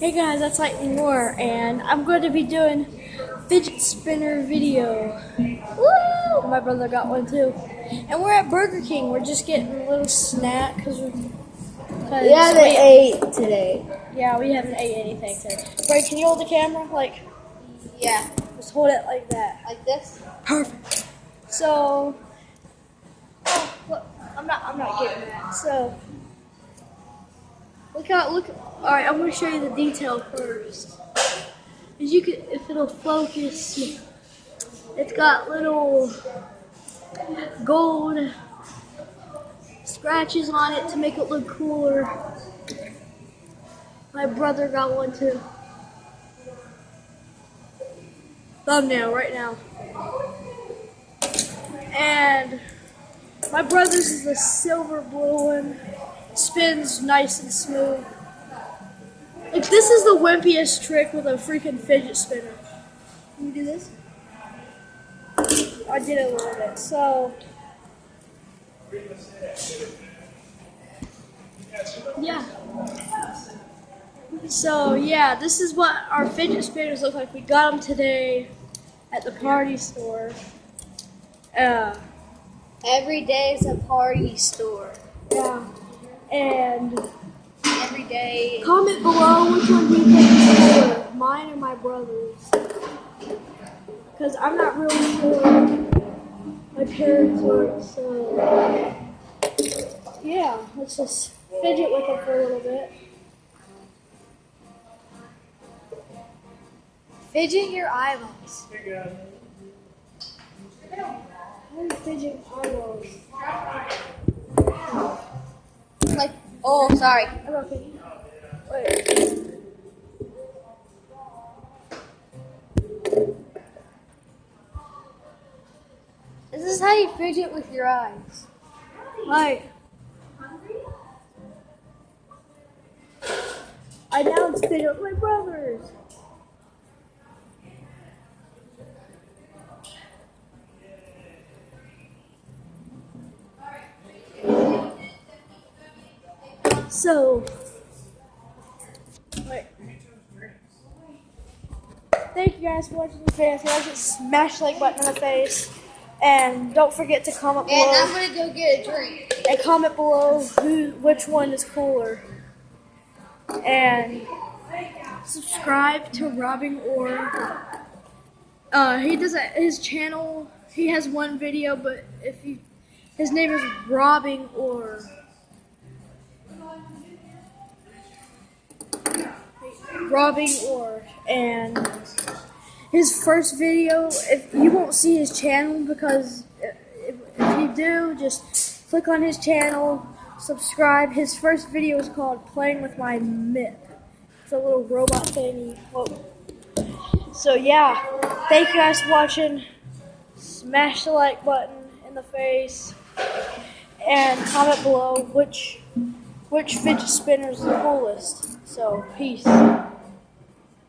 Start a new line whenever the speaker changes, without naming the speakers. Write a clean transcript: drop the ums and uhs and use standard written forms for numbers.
Hey guys, that's Lightning Moore, and I'm going to be doing fidget spinner video. Woo! My brother got one too. And we're at Burger King. We're just getting a little snack because
we haven't ate today.
Yeah, we haven't ate anything today. Wait, can you hold the camera?
Yeah.
Just hold it like that.
Like this?
Perfect. So, look, I'm not getting that. So, look. All right, I'm going to show you the detail first. As you can, if it'll focus, it's got little gold scratches on it to make it look cooler. My brother got one too. Thumbnail right now. And my brother's is a silver blue one. Spins nice and smooth. Like, this is the wimpiest trick with a freaking fidget spinner. Can you do this? I did it a little bit. So, yeah. So, yeah, this is what our fidget spinners look like. We got them today at the party store.
Every day is a party store.
Yeah. And
every day.
Comment below which one do you think is cooler, mine or my brother's. Because I'm not really sure. My parents weren't, so yeah, let's just fidget with it for a little bit.
Fidget your eyeballs.
How do you fidget eyeballs?
Like, oh, sorry.
I'm okay. Wait.
This is how you fidget with your eyes.
Right. I now fidget with my brothers. So, wait. Thank you guys for watching the video. Just smash the like button in the face. And don't forget to comment below.
And I'm going to go get a drink.
And comment below which one is cooler. And subscribe to Robbing Or. He does his channel. He has one video, but his name is Robbing Or. Robbing Or, and his first video, if you won't see his channel, because if you do, just click on his channel, subscribe. His first video is called Playing with My Myth. It's a little robot thingy. Whoa. So yeah, thank you guys for watching. Smash the like button in the face, and comment below which fidget spinner is the coolest. So peace.